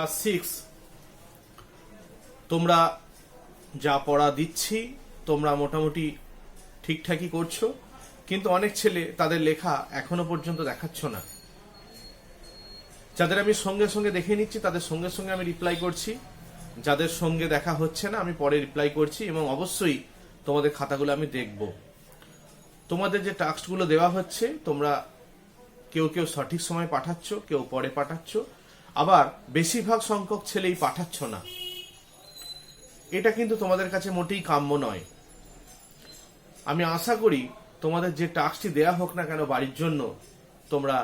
Class 6 তোমরা যা পড়া দিচ্ছি তোমরা মোটামুটি ঠিকঠাকই করছো, কিন্তু অনেক ছেলে তাদের লেখা এখনো পর্যন্ত দেখাচ্ছ না। যাদের আমি সঙ্গে সঙ্গে দেখে নিচ্ছি তাদের সঙ্গে সঙ্গে আমি রিপ্লাই করছি, যাদের সঙ্গে দেখা হচ্ছে না আমি পরে রিপ্লাই করছি, এবং অবশ্যই তোমাদের খাতাগুলো আমি দেখব। তোমাদের যে টাস্কগুলো দেওয়া হচ্ছে তোমরা কেউ কেউ সঠিক সময় পাঠাচ্ছ, কেউ পরে পাঠাচ্ছ, আবার বেশিরভাগ সংখ্যক ছেলেই পাঠাচ্ছ না। এটা কিন্তু তোমাদের কাছে মোটেই কাম্য নয়। আমি আশা করি তোমাদের যে টাস্কটি দেয়া হোক না কেন বাড়ির জন্য, তোমরা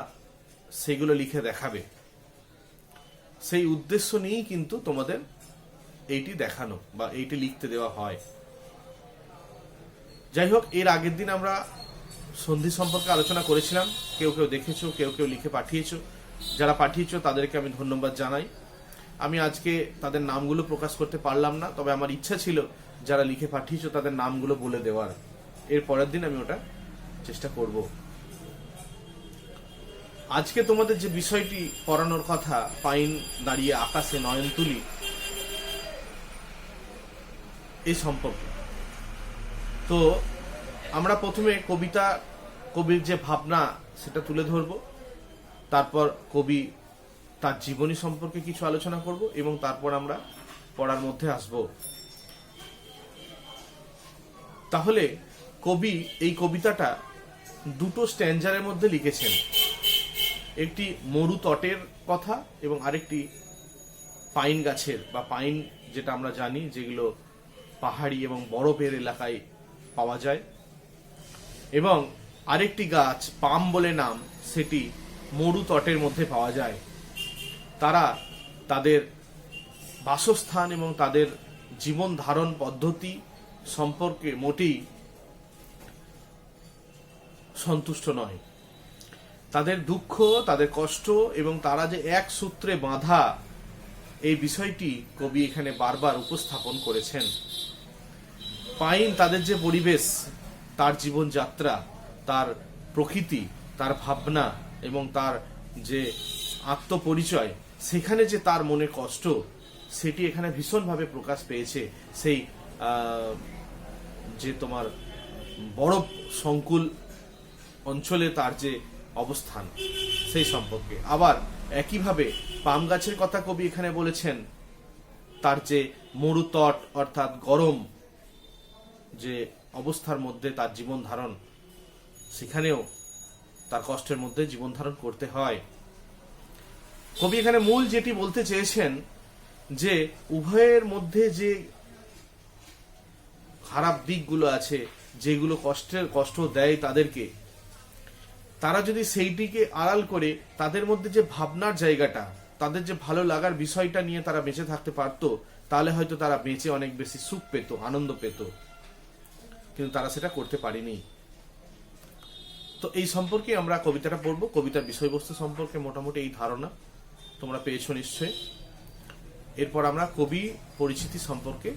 সেগুলো লিখে দেখাবে। সেই উদ্দেশ্য নিয়েই কিন্তু তোমাদের এইটি দেখানো বা এইটি লিখতে দেওয়া হয়। যাই হোক, এর আগের দিন আমরা সন্ধি সম্পর্কে আলোচনা করেছিলাম। কেউ কেউ দেখেছো, কেউ কেউ লিখে পাঠিয়েছো। যারা পাঠিয়েছো তাদেরকে আমি ধন্যবাদ জানাই। আমি আজকে তাদের নামগুলো প্রকাশ করতে পারলাম না, তবে আমার ইচ্ছা ছিল যারা লিখে পাঠিয়েছো তাদের নামগুলো বলে দেওয়ার। এর পরের দিন আমি ওটা চেষ্টা করব। আজকে তোমাদের যে বিষয়টি পড়ানোর কথা, পাইন দাঁড়িয়ে আকাশে নয়ন তুলি, এই সম্পর্কে। তো আমরা প্রথমে কবির যে ভাবনা সেটা তুলে ধরব, তারপর কবি তার জীবনী সম্পর্কে কিছু আলোচনা করব, এবং তারপর আমরা পড়ার মধ্যে আসব। তাহলে কবি এই কবিতাটা দুটো স্ট্যান্জারের মধ্যে লিখেছেন। একটি মরু তটের কথা এবং আরেকটি পাইন গাছের বা পাইন, যেটা আমরা জানি যেগুলো পাহাড়ি এবং বরফের এলাকায় পাওয়া যায়, এবং আরেকটি গাছ পাম বলে নাম, সেটি মরু তটের মধ্যে পাওয়া যায়। তারা তাদের বাসস্থান এবং তাদের জীবন ধারণ পদ্ধতি সম্পর্কে মোটেই সন্তুষ্ট নয়। তাদের দুঃখ, তাদের কষ্ট এবং তারা যে এক সূত্রে বাঁধা, এই বিষয়টি কবি এখানে বারবার উপস্থাপন করেছেন। পাইন তাদের যে পরিবেশ, তার জীবনযাত্রা, তার প্রকৃতি, তার ভাবনা এবং তার যে আত্মপরিচয়, সেখানে যে তার মনে কষ্ট, সেটি এখানে ভীষণভাবে প্রকাশ পেয়েছে। সেই যে তোমার বরফ সংকুল অঞ্চলে তার যে অবস্থান, সেই সম্পর্কে। আবার একইভাবে পাম গাছের কথা কবি এখানে বলেছেন, তার যে মরুতট অর্থাৎ গরম যে অবস্থার মধ্যে তার জীবন ধারণ, সেখানেও তার কষ্টের মধ্যে জীবন ধারণ করতে হয়। কবি এখানে মূল যেটি বলতে চেয়েছেন, যে উভয়ের মধ্যে যে খারাপ দিকগুলো আছে, যেগুলো কষ্ট দেয় তাদেরকে, তারা যদি সেইটিকে আড়াল করে তাদের মধ্যে যে ভাবনার জায়গাটা, তাদের যে ভালো লাগার বিষয়টা নিয়ে তারা বেঁচে থাকতে পারতো, তাহলে হয়তো তারা বেঁচে অনেক বেশি সুখ পেত, আনন্দ পেত, কিন্তু তারা সেটা করতে পারেনি। তো এই সম্পর্কে আমরা কবিতাটা পড়বো। কবিতার বিষয়বস্তু সম্পর্কে মোটামুটি এই ধারণা তোমরা পেয়েছো নিশ্চয়। এরপর আমরা কবি পরিচিতি সম্পর্কে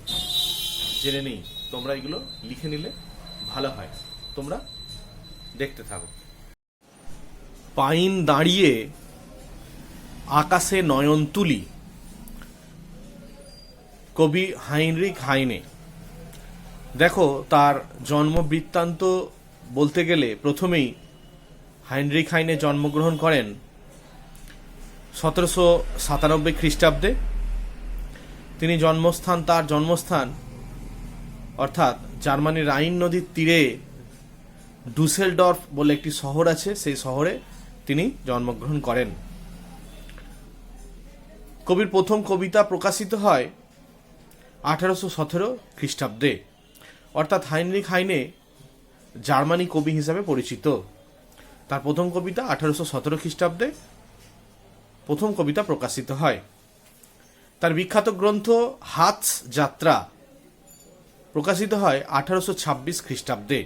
জেনে নিই। তোমরা এগুলো লিখে নিলে ভালো হয়। তোমরা দেখতে থাকো। পাইন দাঁড়িয়ে আকাশে নয়ন তুলি, কবি হাইনরিখ হাইনে। দেখো, তার জন্ম বৃত্তান্ত বলতে গেলে প্রথমেই হাইনরিখ হাইনে জন্মগ্রহণ করেন 1797 খ্রিস্টাব্দে। তিনি তার জন্মস্থান অর্থাৎ জার্মানির রাইন নদীর তীরে ডুসেলডর্ফ বলে একটি শহর আছে, সেই শহরে তিনি জন্মগ্রহণ করেন। কবির প্রথম কবিতা প্রকাশিত হয় 1817 খ্রিস্টাব্দে, অর্থাৎ হাইনরিখ হাইনে জার্মানি কবি হিসাবে পরিচিত। তার প্রথম কবিতা 1817 খ্রিস্টাব্দে প্রথম কবিতা প্রকাশিত হয়। তার বিখ্যাত গ্রন্থ হাতস যাত্রা প্রকাশিত হয় 1826 খ্রিস্টাব্দে।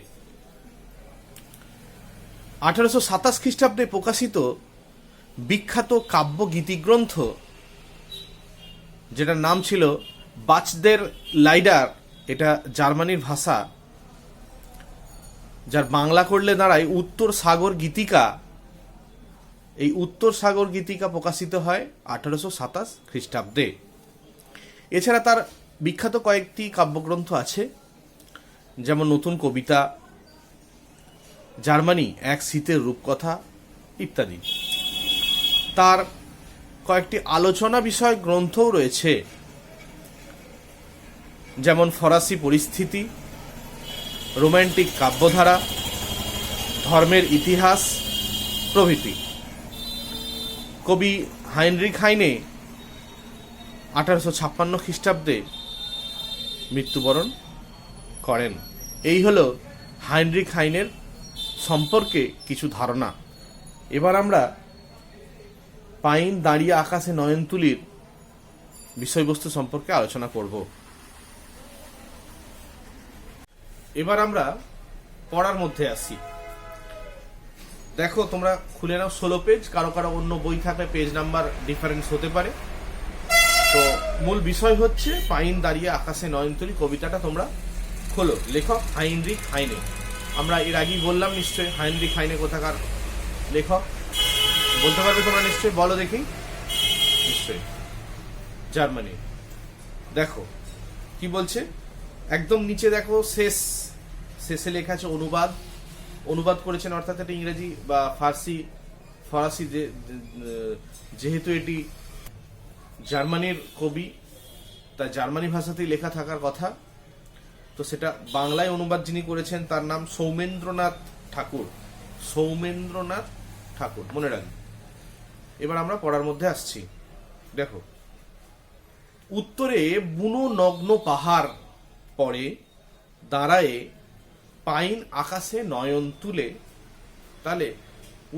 1827 খ্রিস্টাব্দে প্রকাশিত বিখ্যাত কাব্য গীতিগ্রন্থ, যেটার নাম ছিল বাচদের লাইডার, এটা জার্মানির ভাষা, যার বাংলা করলে দাঁড়ায় উত্তর সাগর গীতিকা, এই উত্তর সাগর গীতিকা প্রকাশিত হয় 1827 খ্রিস্টাব্দে। এছাড়া তার বিখ্যাত কয়েকটি কাব্যগ্রন্থ আছে, যেমন নতুন কবিতা, জার্মানি এক শীতের রূপকথা ইত্যাদি। তার কয়েকটি আলোচনা বিষয়ক গ্রন্থও রয়েছে, যেমন ফরাসি পরিস্থিতি, রোম্যান্টিক কাব্যধারা, ধর্মের ইতিহাস প্রভৃতি। কবি হাইনরিখ হাইনে 1856 খ্রিস্টাব্দে মৃত্যুবরণ করেন। এই হলো হাইনরিখ হাইনের সম্পর্কে কিছু ধারণা। এবার আমরা পাইন দাঁড়িয়ে আকাশে নয়ন তুলির বিষয়বস্তু সম্পর্কে আলোচনা করব। এবার আমরা পড়ার মধ্যে আসি। দেখো, তোমরা খুলে নাও 16 পেজ, কারো কারো অন্য বই থাকলে পেজ নাম্বার ডিফারেন্স হতে পারে। তো মূল বিষয় হচ্ছে পাইন দাঁড়িয়ে আকাশে নয়ন তুলি। কবিতাটা তোমরা খোলো। লেখক হাইনরিখ হাইনে। আমরা এর আগেই বললাম নিশ্চয়ই হাইনরিখ হাইনে কোথাকার লেখক, বলতে পারবে তোমরা নিশ্চয়ই? বলো দেখি। নিশ্চয়ই জার্মানি। দেখো কি বলছে, একদম নিচে দেখো শেষে লেখা আছে অনুবাদ করেছেন, অর্থাৎ এটা ইংরেজি বা ফরাসি যেহেতু এটি জার্মানির কবি, তাই জার্মানি ভাষাতেই লেখা থাকার কথা। তো সেটা বাংলায় অনুবাদ যিনি করেছেন তার নাম সৌমেন্দ্রনাথ ঠাকুর। মনে রাখবেন। এবার আমরা পড়ার মধ্যে আসছি। দেখো, উত্তরে বুনো নগ্ন পাহাড় পরে দাঁড়ায়ে পাইন আকাশে নয়ন তুলে। তাহলে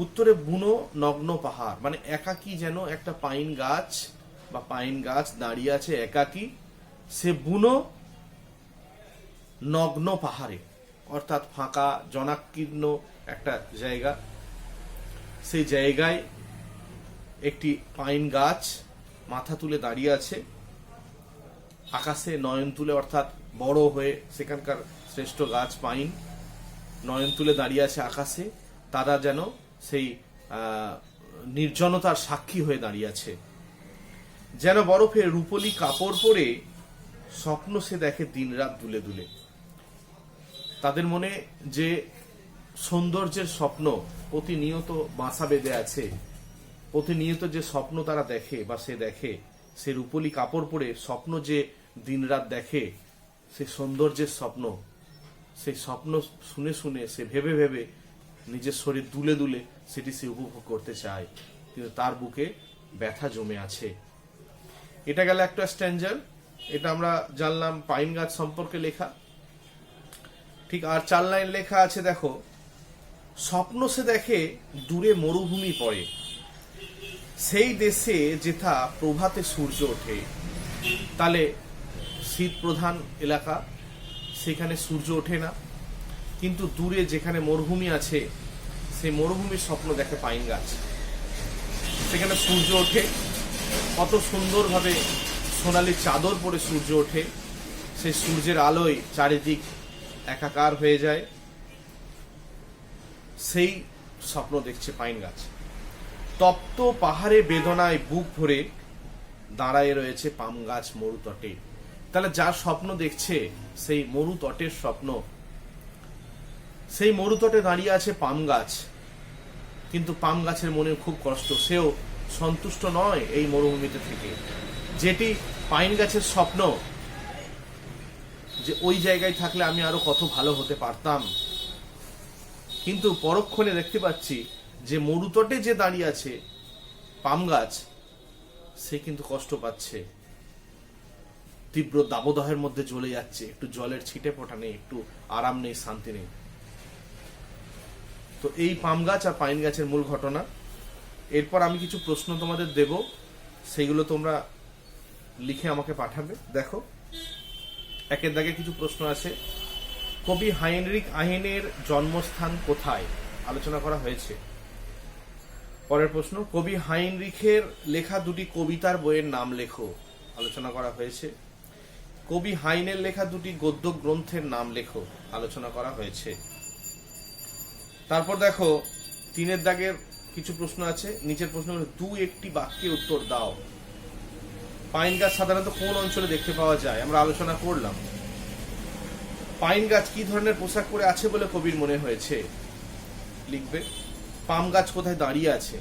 উত্তরে বুনো নগ্ন পাহাড় মানে একাকী, যেন একটা পাইন গাছ দাঁড়িয়ে আছে একাকী, সে বুনো নগ্ন পাহাড়ে, অর্থাৎ ফাঁকা জনাকীর্ণ একটা জায়গা। সেই জায়গায় একটি পাইন গাছ মাথা তুলে দাঁড়িয়ে আছে আকাশে নয়ন তুলে, অর্থাৎ বড় হয়ে, সেখানকার শ্রেষ্ঠ গাছ পাইন নয়ন তুলে দাঁড়িয়ে আছে আকাশে। তারা যেন সেই নির্জনতার সাক্ষী হয়ে দাঁড়িয়ে আছে। যেন বরফে রূপলি কাপড় পরে স্বপ্ন সে দেখে দিনরাত দুলে দুলে। তাদের মনে যে সৌন্দর্যের স্বপ্ন প্রতিনিয়ত বাসা বেঁধে আছে, প্রতিনিয়ত যে স্বপ্ন তারা দেখে বা সে দেখে, সে রূপলি কাপড় পরে স্বপ্ন যে দিনরাত দেখে, সে সৌন্দর্যের স্বপ্ন, সেই স্বপ্ন শুনে শুনে সে ভেবে ভেবে নিজের শরীর দুলে দুলে সেটি সে উপভোগ করতে চায়, কিন্তু তার বুকে ব্যথা জমে আছে। এটা গেল একটা স্ট্যাঞ্জার। এটা আমরা জানলাম পাইন গাছ সম্পর্কে লেখা। ঠিক আর 4 লাইন লেখা আছে, দেখো, স্বপ্ন সে দেখে দূরে মরুভূমি পড়ে, সেই দেশে যেথা প্রভাতে সূর্য ওঠে। তাহলে শীত প্রধান এলাকা, সেখানে সূর্য ওঠে না, কিন্তু দূরে যেখানে মরুভূমি আছে সেই মরুভূমির স্বপ্ন দেখে পাইন গাছ। সেখানে সূর্য ওঠে, কত সুন্দরভাবে সোনালি চাদর পরে সূর্য ওঠে, সেই সূর্যের আলোয় চারিদিক একাকার হয়ে যায়, সেই স্বপ্ন দেখছে পাইন গাছ। তপ্ত পাহাড়ে বেদনায় বুক ভরে দাঁড়ায় রয়েছে পাম গাছ মরু তটে। তাহলে যার স্বপ্ন দেখছে সেই মরু তটের স্বপ্ন, সেই মরু তটে দাঁড়িয়ে আছে পাম গাছ, কিন্তু পাম গাছের মনে খুব কষ্ট, সেও সন্তুষ্ট নয় এই মরুভূমিতে থেকে। যেটি পাইন গাছের স্বপ্ন যে ওই জায়গায় থাকলে আমি আরো কত ভালো হতে পারতাম, কিন্তু পরক্ষণে দেখতে পাচ্ছি যে মরুতটে যে দাঁড়িয়ে আছে পাম গাছ, সে কিন্তু কষ্ট পাচ্ছে, তীব্র দাবদাহের মধ্যে জ্বলে যাচ্ছে, একটু জলের ছিটে ফোটা নেই, একটু আরাম নেই, শান্তি নেই। তো এই পাম গাছ আর পাইন গাছের মূল ঘটনা। এরপর আমি কিছু প্রশ্ন তোমাদের দেব, সেইগুলো তোমরা লিখে আমাকে পাঠাবে। দেখো, একের দাগে কিছু প্রশ্ন আছে। কবি হাইনরিখ হাইনের জন্মস্থান কোথায়? আলোচনা করা হয়েছে। পরের প্রশ্ন, কবি হাইনরিখের লেখা দুটি কবিতার বইয়ের নাম লেখো। আলোচনা করা হয়েছে। কবি হাইনের লেখা দুটি গদ্য গ্রন্থের নাম লেখো। আলোচনা করা হয়েছে। তারপর দেখো, 3 দাগের কিছু প্রশ্ন আছে, নিচের প্রশ্নগুলো দু একটি বাক্যে উত্তর দাও। পাইন গাছ সাধারণত কোন অঞ্চলে দেখতে পাওয়া যায়, আমরা আলোচনা করলাম। পাইন গাছ কি ধরনের পোশাক পরে আছে বলে কবির মনে হয়েছে, লিখবে। পাম গাছ কোথায় দাঁড়িয়ে আছে,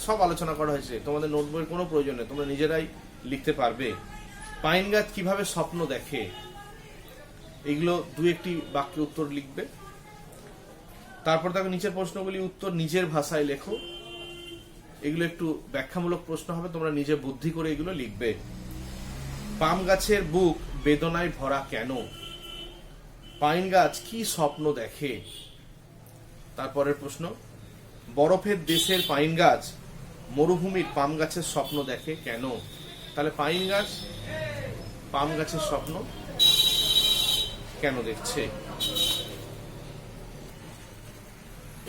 সব আলোচনা করা হয়েছে, তোমাদের নোটবইয়ের কোনো প্রয়োজন নেই, তোমরা নিজেরাই লিখতে পারবে। পাইন গাছ কিভাবে স্বপ্ন দেখে, এগুলো দু একটি বাক্যে উত্তর লিখবে। তারপর দেখো নিচের প্রশ্নগুলি উত্তর নিজের ভাষায় লেখো। এগুলো একটু ব্যাখ্যামূলক প্রশ্ন হবে, তোমরা নিজে বুদ্ধি করে এগুলো লিখবে। পাম গাছের বুক বেদনায় ভরা কেন, পাইন গাছ কি স্বপ্ন দেখে। তারপরের প্রশ্ন, বরফের দেশের পাইন গাছ মরুভূমির পাম গাছের স্বপ্ন দেখে কেন। তাহলে পাইন গাছ পাম গাছের স্বপ্ন কেন দেখছে।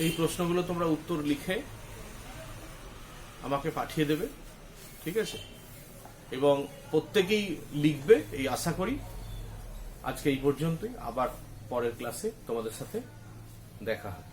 এই প্রশ্নগুলো তোমরা উত্তর লিখে আমাকে পাঠিয়ে দেবে, ঠিক আছে? এবং প্রত্যেকেই লিখবে এই আশা করি। আজকে এই পর্যন্তই, আবার পরের ক্লাসে তোমাদের সাথে দেখা হবে।